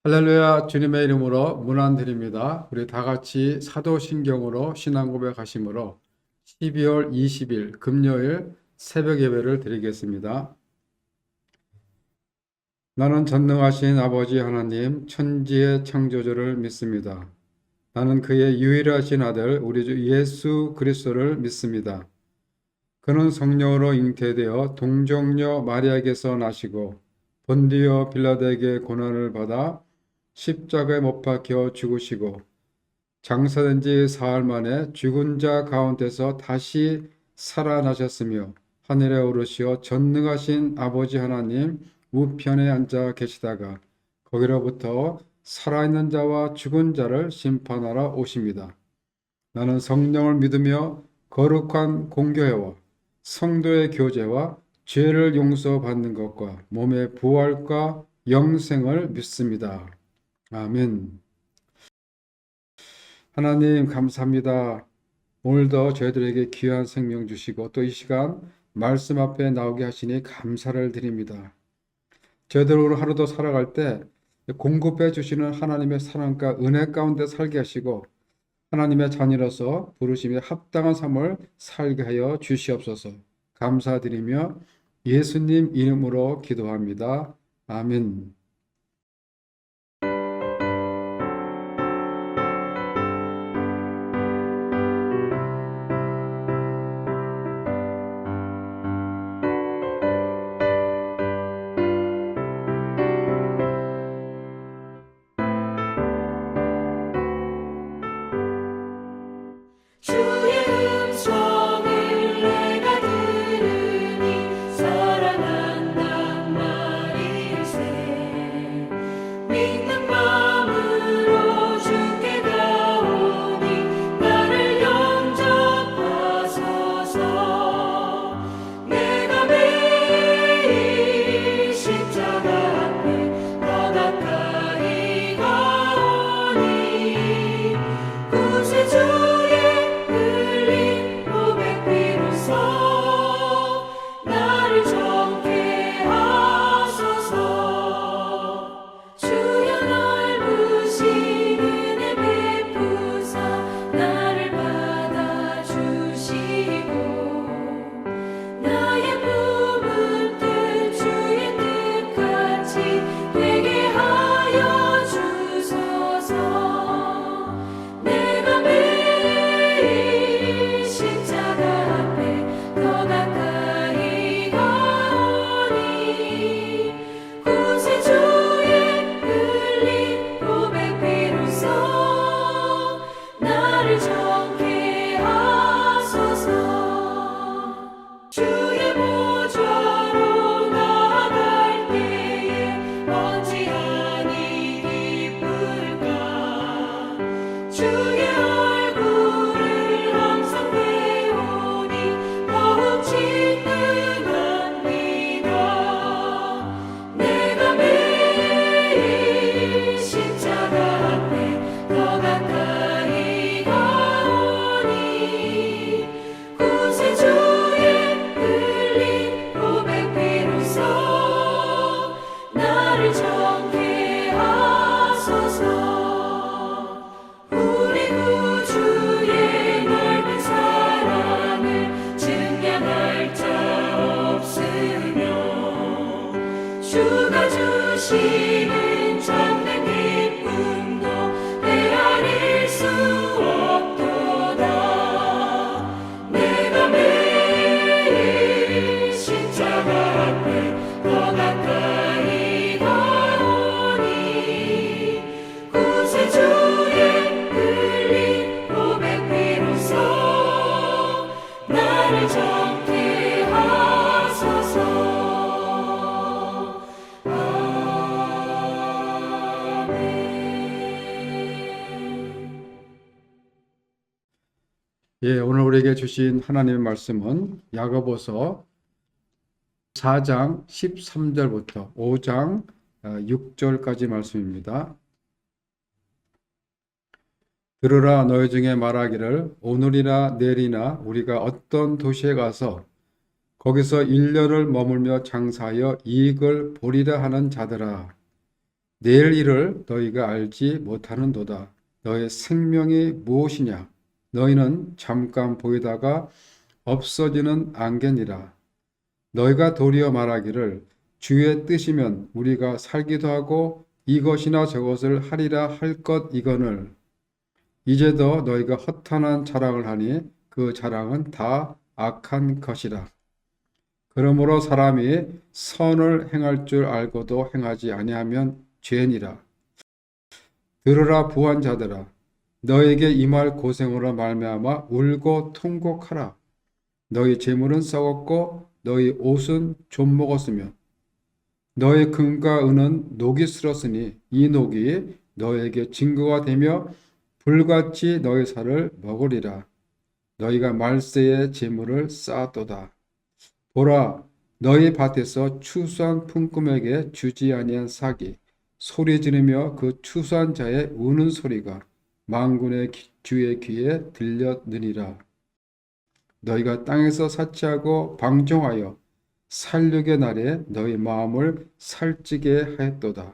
할렐루야. 주님의 이름으로 문안드립니다. 우리 다 같이 사도신경으로 신앙 고백하심으로 12월 20일 금요일 새벽 예배를 드리겠습니다. 나는 전능하신 아버지 하나님 천지의 창조주를 믿습니다. 나는 그의 유일하신 아들 우리 주 예수 그리스도를 믿습니다. 그는 성령으로 잉태되어 동정녀 마리아에게서 나시고 본디오 빌라도에게 고난을 받아 십자가에 못 박혀 죽으시고 장사된 지 사흘 만에 죽은 자 가운데서 다시 살아나셨으며 하늘에 오르시어 전능하신 아버지 하나님 우편에 앉아 계시다가 거기로부터 살아있는 자와 죽은 자를 심판하러 오십니다. 나는 성령을 믿으며 거룩한 공교회와 성도의 교제와 죄를 용서받는 것과 몸의 부활과 영생을 믿습니다. 아멘. 하나님 감사합니다. 오늘도 저희들에게 귀한 생명 주시고 또 이 시간 말씀 앞에 나오게 하시니 감사를 드립니다. 저희들 오늘 하루도 살아갈 때 공급해 주시는 하나님의 사랑과 은혜 가운데 살게 하시고 하나님의 자녀로서 부르심에 합당한 삶을 살게 하여 주시옵소서. 감사드리며 예수님 이름으로 기도합니다. 아멘. 주의 음성을 내가 들으니 살아난단 말일세. 믿는 마음으로 주께 가오니 나를 영접하소서. 내가 매일 십자가 앞에 더 가까이 가오니 구세주의 흘린 보배 피로써 나를 정케 하소서. 주여 넓으신 은혜 베푸사 나를 받아주시고 나의 품은 뜻 주의 뜻같이 되게 하여 주소서. 내가 매일 십자가 앞에 더 가까이 가오니 구세주의 흘린 보배 피로써 나를 정케 하소서. 주의 보좌로 나아갈 때에 어찌하니 기쁠까. 주의 얼굴을 항상 배우니 더욱 진등합니다. 내가 매일 십자가 앞에 더 가까이 가오니 구세주의 흘린 보배 피로써 나를 정케 하소서. 우리 구주의 넓은 사랑을 증량할 자 없으며 주가 주시는 참된 기쁨도 헤아릴 수 없도다. 내가 매일 십자가 앞에 더 가까이 가오니 구세주의 흘린 보배 피로써 나를 정케 하소서. 오늘 우리에게 주신 하나님의 말씀은 야고보서 4장 13절부터 5장 6절까지 말씀입니다. 들으라 너희 중에 말하기를 오늘이나 내일이나 우리가 어떤 도시에 가서 거기서 1년을 머물며 장사하여 이익을 보리라 하는 자들아 내일 일을 너희가 알지 못하는도다. 너의 생명이 무엇이냐? 너희는 잠깐 보이다가 없어지는 안개니라. 너희가 도리어 말하기를 주의 뜻이면 우리가 살기도 하고 이것이나 저것을 하리라 할 것 이거늘. 이제도 너희가 허탄한 자랑을 하니 그 자랑은 다 악한 것이라. 그러므로 사람이 선을 행할 줄 알고도 행하지 아니하면 죄니라. 들으라 부한 자들아, 너에게 임할 고생으로 말미암아 울고 통곡하라. 너희 재물은 썩었고 너희 옷은 좀 먹었으며 너희 금과 은은 녹이 슬었으니 이 녹이 너에게 증거가 되며 불같이 너희 살을 먹으리라. 너희가 말세에 재물을 쌓았도다. 보라, 너희 밭에서 추수한 품꾼에게 주지 아니한 삭이 소리 지르며 그 추수한 자의 우는 소리가 만군의 주의 귀에 들렸느니라. 너희가 땅에서 사치하고 방종하여 살육의 날에 너희 마음을 살찌게 하였도다.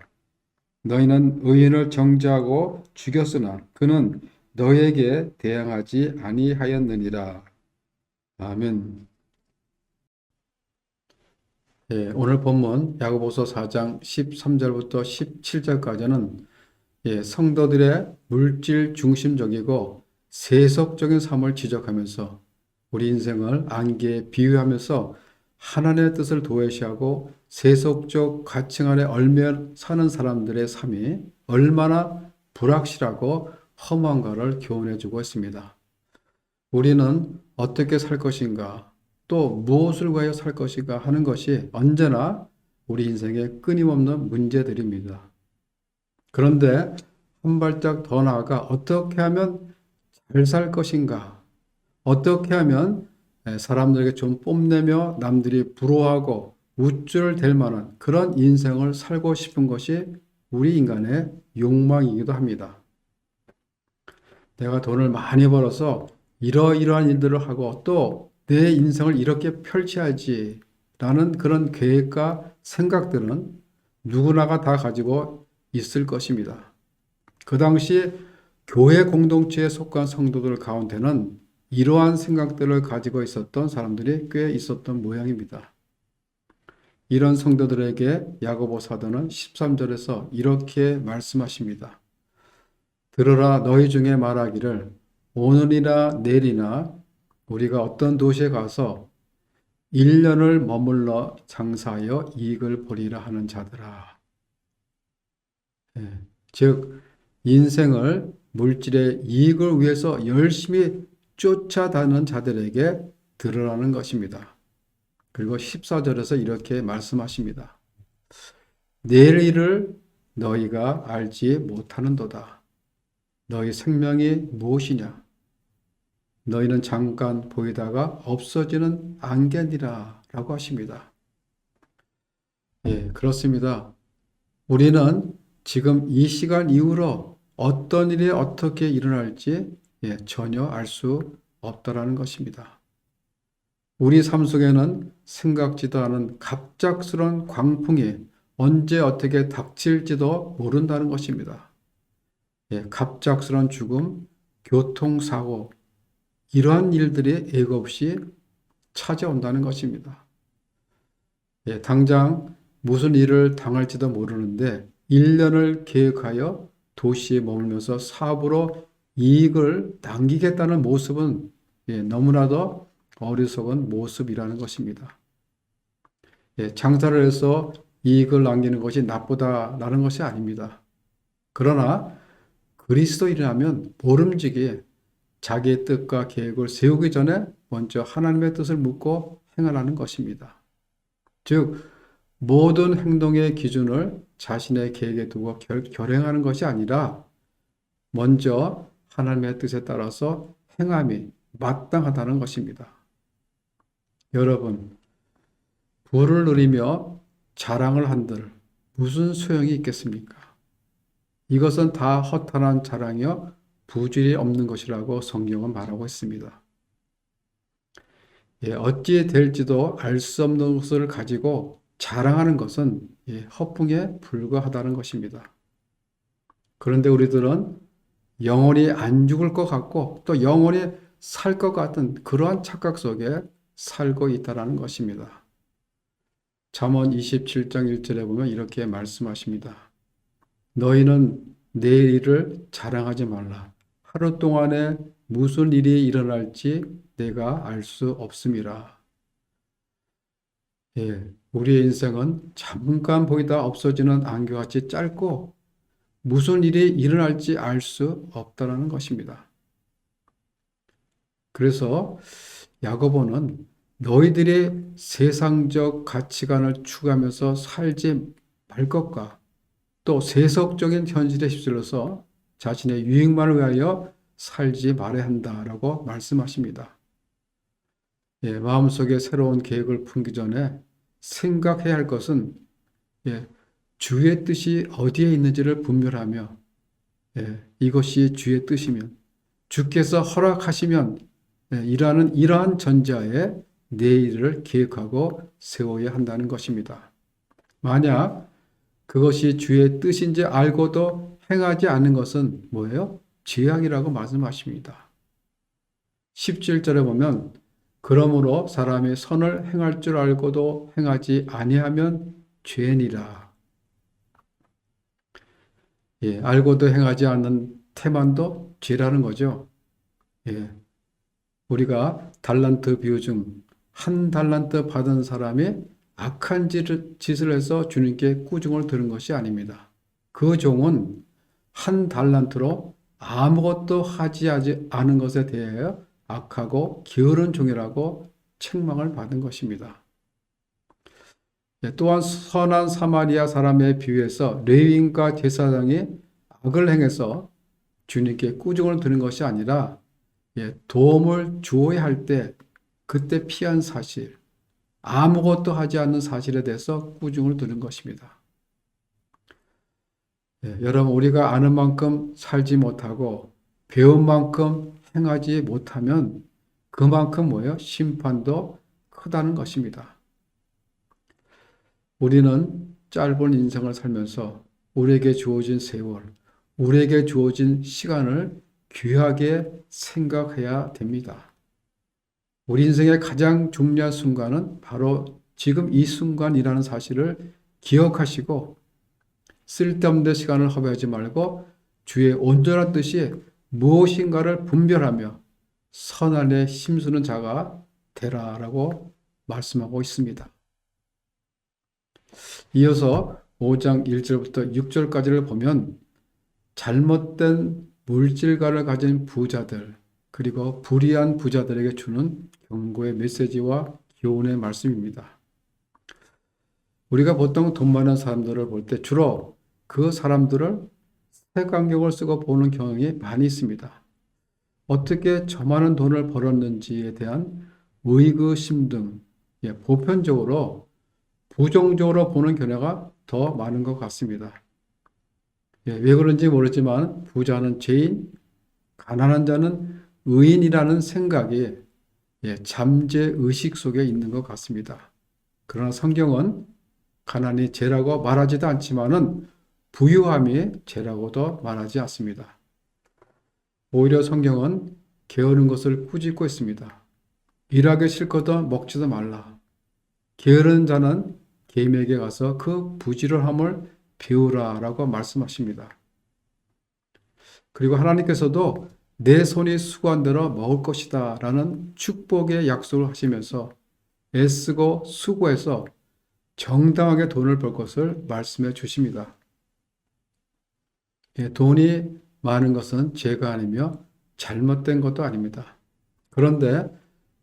너희는 의인을 정죄하고 죽였으나 그는 너희에게 대항하지 아니하였느니라. 아멘. 오늘 본문 야고보서 4장 13절부터 17절까지는 성도들의 물질 중심적이고 세속적인 삶을 지적하면서 우리 인생을 안개에 비유하면서 하나님의 뜻을 도외시하고 세속적 가칭 안에 얽매여 사는 사람들의 삶이 얼마나 불확실하고 허무한가를 교훈해 주고 있습니다. 우리는 어떻게 살 것인가, 또 무엇을 위하여 살 것인가 하는 것이 언제나 우리 인생의 끊임없는 문제들입니다. 그런데 한 발짝 더 나아가 어떻게 하면 잘 살 것인가, 어떻게 하면 사람들에게 좀 뽐내며 남들이 부러워하고 우쭐될 만한 그런 인생을 살고 싶은 것이 우리 인간의 욕망이기도 합니다. 내가 돈을 많이 벌어서 이러이러한 일들을 하고 또 내 인생을 이렇게 펼쳐야지 라는 그런 계획과 생각들은 누구나가 다 가지고 있을 것입니다. 그 당시 교회 공동체에 속한 성도들 가운데는 이러한 생각들을 가지고 있었던 사람들이 꽤 있었던 모양입니다. 이런 성도들에게 야고보 사도는 13절에서 이렇게 말씀하십니다. 들으라, 너희 중에 말하기를 오늘이나 내일이나 우리가 어떤 도시에 가서 1년을 머물러 장사하여 이익을 보리라 하는 자들아. 즉 인생을 물질의 이익을 위해서 열심히 쫓아다니는 자들에게 들으라는 것입니다. 그리고 14절에서 이렇게 말씀하십니다. 내일 일을 너희가 알지 못하는도다. 너희 생명이 무엇이냐? 너희는 잠깐 보이다가 없어지는 안개니라 라고 하십니다. 그렇습니다. 우리는 지금 이 시간 이후로 어떤 일이 어떻게 일어날지 전혀 알 수 없다라는 것입니다. 우리 삶 속에는 생각지도 않은 갑작스러운 광풍이 언제 어떻게 닥칠지도 모른다는 것입니다. 갑작스러운 죽음, 교통사고, 이러한 일들이 예고 없이 찾아온다는 것입니다. 당장 무슨 일을 당할지도 모르는데 1년을 계획하여 도시에 머물면서 사업으로 이익을 남기겠다는 모습은 너무나도 어리석은 모습이라는 것입니다. 장사를 해서 이익을 남기는 것이 나쁘다라는 것이 아닙니다. 그러나 그리스도인이라면 모름지기 자기의 뜻과 계획을 세우기 전에 먼저 하나님의 뜻을 묻고 행하라는 것입니다. 즉 모든 행동의 기준을 자신의 계획에 두고 결행하는 것이 아니라 먼저 하나님의 뜻에 따라서 행함이 마땅하다는 것입니다. 여러분, 부를 누리며 자랑을 한들 무슨 소용이 있겠습니까? 이것은 다 허탄한 자랑이요 부질이 없는 것이라고 성경은 말하고 있습니다. 어찌 될지도 알 수 없는 것을 가지고 자랑하는 것은 허풍에 불과하다는 것입니다. 그런데 우리들은 영원히 안 죽을 것 같고 또 영원히 살 것 같은 그러한 착각 속에 살고 있다는 것입니다. 잠언 27장 1절에 보면 이렇게 말씀하십니다. 너희는 내일 일을 자랑하지 말라. 하루 동안에 무슨 일이 일어날지 내가 알 수 없음이라. 우리의 인생은 잠깐 보이다 없어지는 안개같이 짧고 무슨 일이 일어날지 알 수 없다는 것입니다. 그래서 야고보는 너희들이 세상적 가치관을 추구하면서 살지 말 것과 또 세속적인 현실에 휩쓸려서 자신의 유익만을 위하여 살지 말아야 한다라고 말씀하십니다. 마음속에 새로운 계획을 품기 전에 생각해야 할 것은 주의 뜻이 어디에 있는지를 분별하며 이것이 주의 뜻이면 주께서 허락하시면 이러한 전제하에 내일을 계획하고 세워야 한다는 것입니다. 만약 그것이 주의 뜻인지 알고도 행하지 않는 것은 뭐예요? 죄악이라고 말씀하십니다. 17절에 보면 그러므로 사람이 선을 행할 줄 알고도 행하지 아니하면 죄니라. 알고도 행하지 않는 태만도 죄라는 거죠. 우리가 달란트 비유 중 한 달란트 받은 사람이 악한 짓을 해서 주님께 꾸중을 들은 것이 아닙니다. 그 종은 한 달란트로 아무것도 하지 않은 것에 대하여 악하고 게으른 종이라고 책망을 받은 것입니다. 또한 선한 사마리아 사람의 비유에서 레위인과 제사장이 악을 행해서 주님께 꾸중을 드는 것이 아니라 도움을 주어야 할 때 그때 피한 사실, 아무것도 하지 않는 사실에 대해서 꾸중을 드는 것입니다. 여러분, 우리가 아는 만큼 살지 못하고 배운 만큼 행하지 못하면 그만큼 뭐예요? 심판도 크다는 것입니다. 우리는 짧은 인생을 살면서 우리에게 주어진 세월, 우리에게 주어진 시간을 귀하게 생각해야 됩니다. 우리 인생의 가장 중요한 순간은 바로 지금 이 순간이라는 사실을 기억하시고 쓸데없는 시간을 허비하지 말고 주의 온전한 뜻이 무엇인가를 분별하며 선안에 힘쓰는 자가 되라라고 말씀하고 있습니다. 이어서 5장 1절부터 6절까지를 보면 잘못된 물질가를 가진 부자들 그리고 불의한 부자들에게 주는 경고의 메시지와 교훈의 말씀입니다. 우리가 보통 돈 많은 사람들을 볼 때 주로 그 사람들을 색안경을 쓰고 보는 경향이 많이 있습니다. 어떻게 저 많은 돈을 벌었는지에 대한 의구심 등 보편적으로 부정적으로 보는 견해가 더 많은 것 같습니다. 왜 그런지 모르지만 부자는 죄인, 가난한 자는 의인이라는 생각이 잠재 의식 속에 있는 것 같습니다. 그러나 성경은 가난이 죄라고 말하지도 않지만은 부유함이 죄라고도 말하지 않습니다. 오히려 성경은 게으른 것을 꾸짖고 있습니다. 일하기 싫거든 먹지도 말라. 게으른 자는 개미에게 가서 그 부지런함을 배우라라고 말씀하십니다. 그리고 하나님께서도 내 손이 수고한 대로 먹을 것이다 라는 축복의 약속을 하시면서 애쓰고 수고해서 정당하게 돈을 벌 것을 말씀해 주십니다. 돈이 많은 것은 죄가 아니며 잘못된 것도 아닙니다. 그런데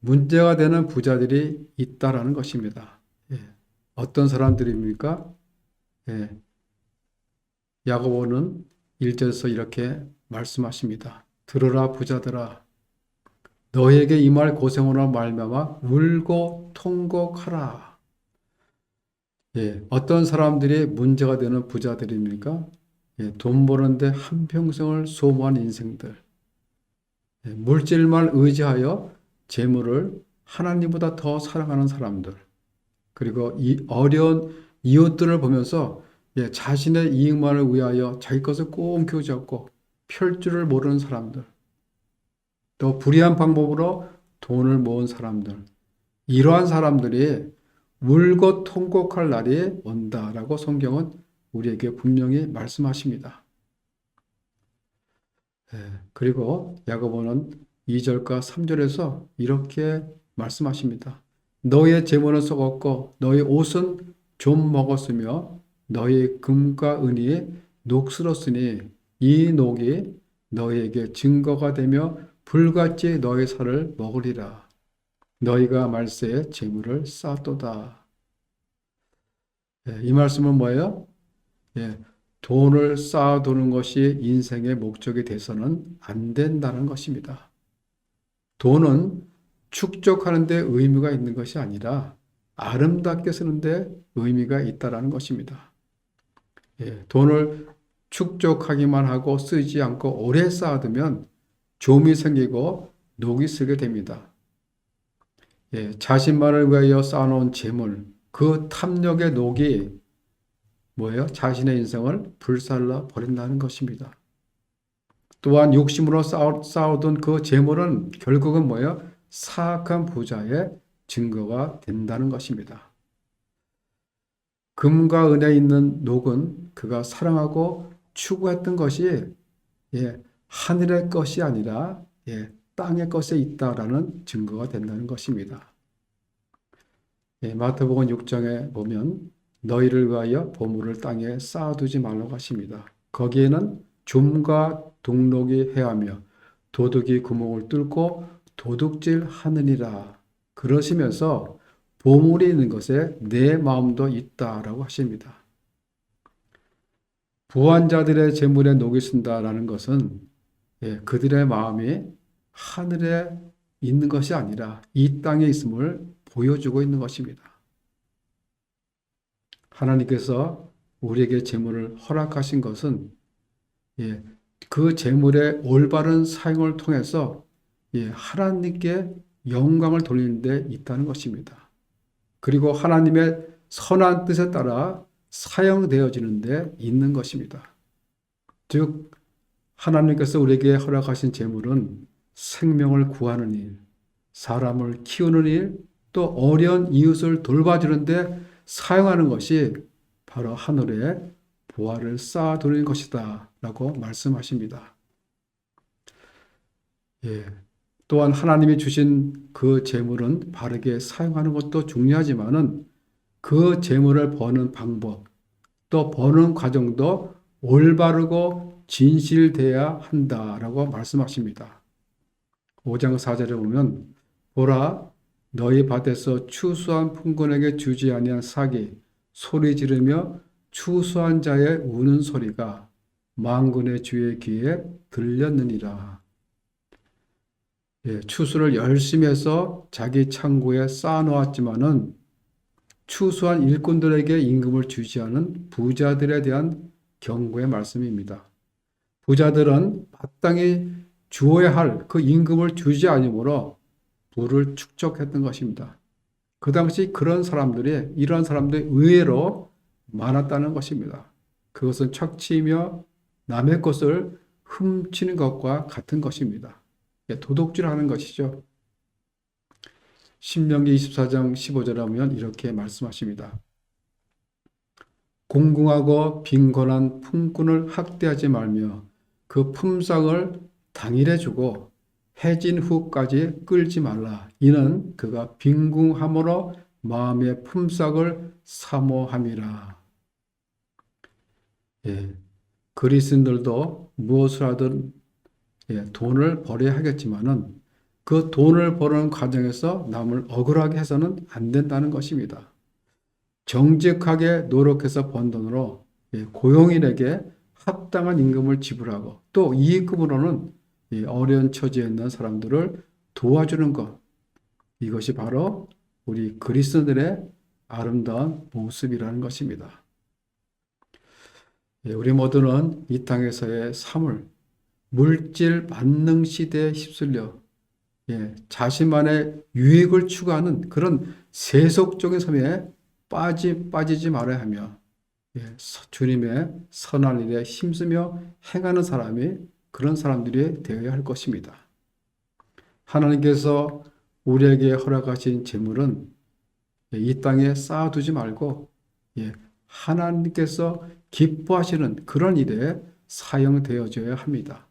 문제가 되는 부자들이 있다라는 것입니다. 어떤 사람들입니까? 야고보는 1절에서 이렇게 말씀하십니다. 들으라 부자들아 너희에게 임할 고생으로 말미암아 울고 통곡하라. 어떤 사람들이 문제가 되는 부자들입니까? 돈 버는데 한평생을 소모한 인생들. 물질만 의지하여 재물을 하나님보다 더 사랑하는 사람들. 그리고 이 어려운 이웃들을 보면서 자신의 이익만을 위하여 자기 것을 꽁 잡고 펼 줄을 모르는 사람들, 또 불의한 방법으로 돈을 모은 사람들, 이러한 사람들이 울고 통곡할 날이 온다라고 성경은 우리에게 분명히 말씀하십니다. 그리고 야고보는 2절과 3절에서 이렇게 말씀하십니다. 너의 재물은 썩었고 너의 옷은 좀 먹었으며 너의 금과 은이 녹슬었으니 이 녹이 너희에게 증거가 되며 불같이 너의 살을 먹으리라. 너희가 말세에 재물을 쌓도다. 이 말씀은 뭐예요? 돈을 쌓아두는 것이 인생의 목적이 돼서는 안 된다는 것입니다. 돈은 축적하는 데 의미가 있는 것이 아니라 아름답게 쓰는 데 의미가 있다는 것입니다. 돈을 축적하기만 하고 쓰지 않고 오래 쌓아두면 좀이 생기고 녹이 슬게 됩니다. 자신만을 위하여 쌓아놓은 재물, 그 탐욕의 녹이 뭐예요? 자신의 인생을 불살라 버린다는 것입니다. 또한 욕심으로 쌓아둔 그 재물은 결국은 뭐예요? 사악한 부자의 증거가 된다는 것입니다. 금과 은에 있는 녹은 그가 사랑하고 추구했던 것이 하늘의 것이 아니라 땅의 것에 있다라는 증거가 된다는 것입니다. 마태복음 6장에 보면 너희를 위하여 보물을 땅에 쌓아두지 말라고 하십니다. 거기에는 좀과 동록이 해하며 도둑이 구멍을 뚫고 도둑질 하느니라. 그러시면서 보물이 있는 것에 내 마음도 있다라고 하십니다. 부한 자들의 재물에 녹이 쓴다라는 것은 그들의 마음이 하늘에 있는 것이 아니라 이 땅에 있음을 보여주고 있는 것입니다. 하나님께서 우리에게 재물을 허락하신 것은 그 재물의 올바른 사용을 통해서 하나님께 영광을 돌리는 데 있다는 것입니다. 그리고 하나님의 선한 뜻에 따라 사용되어지는 데 있는 것입니다. 즉 하나님께서 우리에게 허락하신 재물은 생명을 구하는 일, 사람을 키우는 일, 또 어려운 이웃을 돌봐주는 데 사용하는 것이 바로 하늘에 보화를 쌓아두는 것이다 라고 말씀하십니다. 또한 하나님이 주신 그 재물은 바르게 사용하는 것도 중요하지만은 그 재물을 버는 방법, 또 버는 과정도 올바르고 진실돼야 한다라고 말씀하십니다. 5장 4절에 보면 보라 너희 밭에서 추수한 품꾼에게 주지 아니한 삭이 소리 지르며 추수한 자의 우는 소리가 만군의 주의 귀에 들렸느니라. 추수를 열심히 해서 자기 창고에 쌓아놓았지만은 추수한 일꾼들에게 임금을 주지 않은 부자들에 대한 경고의 말씀입니다. 부자들은 마땅히 주어야 할 그 임금을 주지 않으므로 부를 축적했던 것입니다. 그 당시 이런 사람들이 의외로 많았다는 것입니다. 그것은 착취이며 남의 것을 훔치는 것과 같은 것입니다. 도둑질하는 것이죠. 신명기 24장 15절에 보면 이렇게 말씀하십니다. 공공하고 빈곤한 품꾼을 학대하지 말며 그 품삯을 당일에 주고 해진 후까지 끌지 말라. 이는 그가 빈궁함으로 마음의 품삯을 사모함이라. 그리스도인들도 무엇을 하든 돈을 벌어야 하겠지만은 그 돈을 버는 과정에서 남을 억울하게 해서는 안 된다는 것입니다. 정직하게 노력해서 번 돈으로 고용인에게 합당한 임금을 지불하고 또 이익금으로는 어려운 처지에 있는 사람들을 도와주는 것. 이것이 바로 우리 그리스도인들의 아름다운 모습이라는 것입니다. 우리 모두는 이 땅에서의 삶을 물질 만능 시대에 휩쓸려 자신만의 유익을 추구하는 그런 세속적인 삶에 빠지지 말아야 하며, 주님의 선한 일에 힘쓰며 행하는 사람이 그런 사람들이 되어야 할 것입니다. 하나님께서 우리에게 허락하신 재물은 이 땅에 쌓아두지 말고 하나님께서 기뻐하시는 그런 일에 사용되어져야 합니다.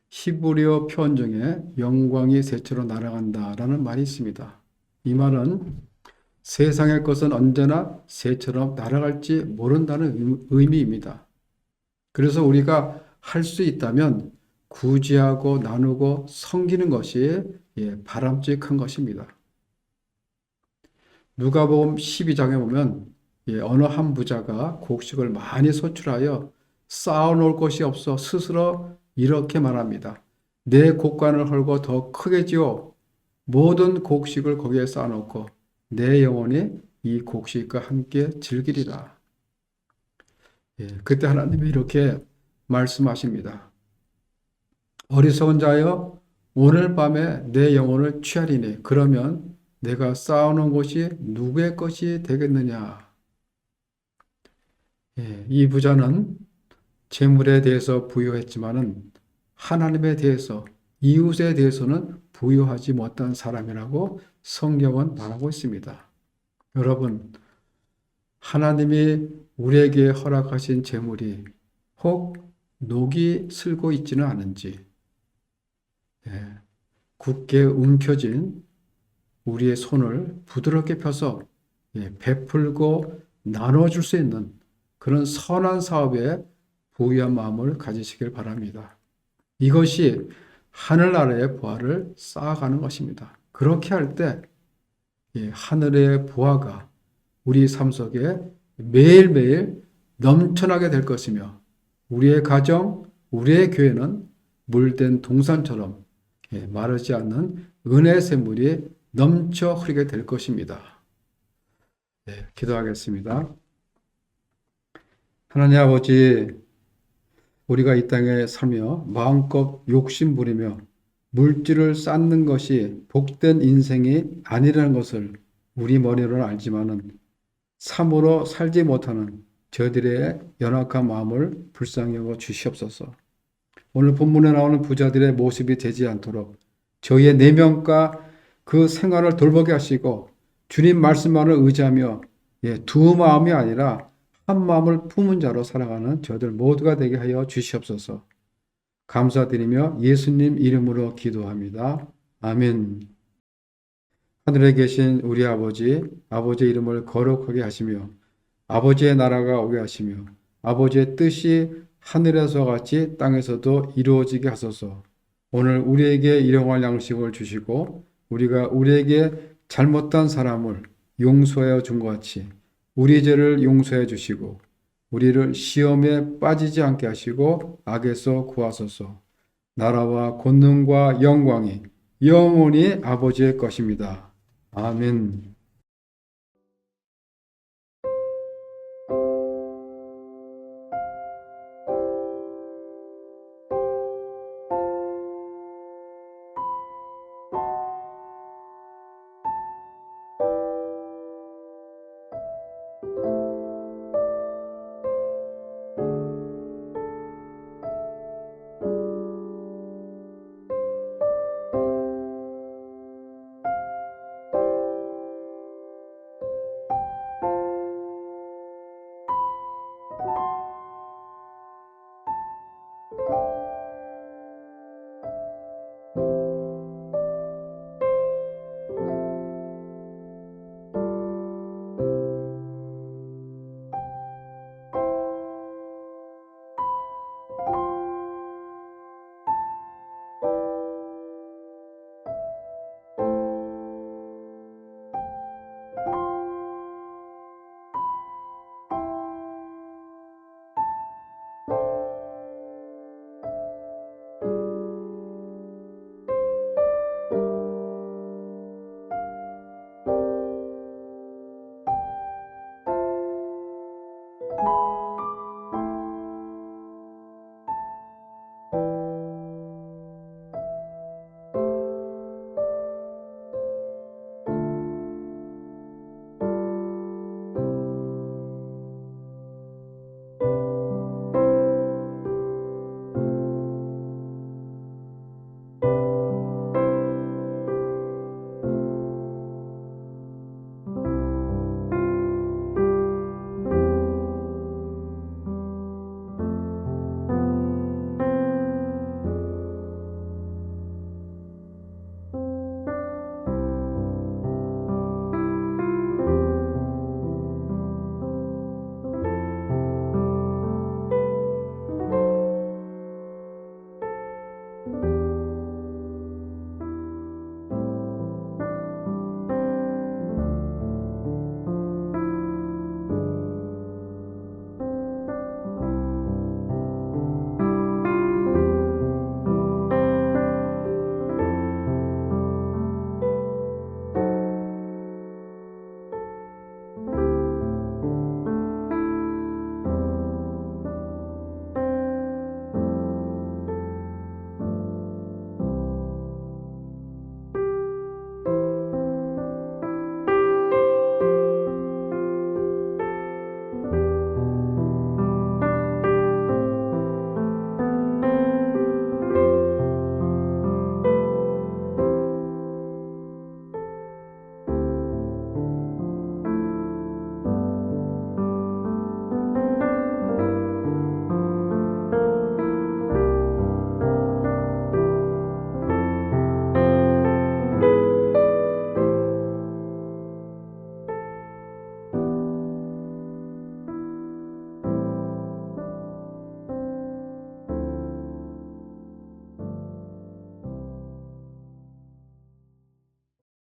히브리어 표현 중에 영광이 새처럼 날아간다라는 말이 있습니다. 이 말은 세상의 것은 언제나 새처럼 날아갈지 모른다는 의미입니다. 그래서 우리가 할 수 있다면 구제하고 나누고 섬기는 것이 바람직한 것입니다. 누가복음 12장에 보면 어느 한 부자가 곡식을 많이 소출하여 쌓아놓을 곳이 없어 스스로 이렇게 말합니다. 내 곡간을 헐고 더 크게 지어 모든 곡식을 거기에 쌓아놓고 내 영혼이 이 곡식과 함께 즐기리라. 그때 하나님이 이렇게 말씀하십니다. 어리석은 자여, 오늘 밤에 내 영혼을 취하리니 그러면 내가 쌓아놓은 곳이 누구의 것이 되겠느냐. 이 부자는 재물에 대해서 부유했지만은 하나님에 대해서, 이웃에 대해서는 부유하지 못한 사람이라고 성경은 말하고 있습니다. 여러분, 하나님이 우리에게 허락하신 재물이 혹 녹이 슬고 있지는 않은지, 굳게 움켜진 우리의 손을 부드럽게 펴서 베풀고 나눠줄 수 있는 그런 선한 사업에 부유한 마음을 가지시길 바랍니다. 이것이 하늘나라의 부활을 쌓아가는 것입니다. 그렇게 할 때 하늘의 부활가 우리 삶 속에 매일매일 넘쳐나게 될 것이며 우리의 가정, 우리의 교회는 물된 동산처럼 마르지 않는 은혜의 샘물이 넘쳐 흐르게 될 것입니다. 기도하겠습니다. 하나님 아버지, 우리가 이 땅에 살며 마음껏 욕심 부리며 물질을 쌓는 것이 복된 인생이 아니라는 것을 우리 머리로는 알지만은 참으로 살지 못하는 저들의 연약한 마음을 불쌍히 여겨 주시옵소서. 오늘 본문에 나오는 부자들의 모습이 되지 않도록 저희의 내면과 그 생활을 돌보게 하시고 주님 말씀만을 의지하며 두 마음이 아니라 한 마음을 품은 자로 살아가는 저들 모두가 되게 하여 주시옵소서. 감사드리며 예수님 이름으로 기도합니다. 아멘. 하늘에 계신 우리 아버지, 아버지의 이름을 거룩하게 하시며 아버지의 나라가 오게 하시며 아버지의 뜻이 하늘에서 같이 땅에서도 이루어지게 하소서. 오늘 우리에게 일용할 양식을 주시고 우리가 우리에게 잘못한 사람을 용서하여 준 것 같이 우리 죄를 용서해 주시고 우리를 시험에 빠지지 않게 하시고 악에서 구하소서. 나라와 권능과 영광이 영원히 아버지의 것입니다. 아멘.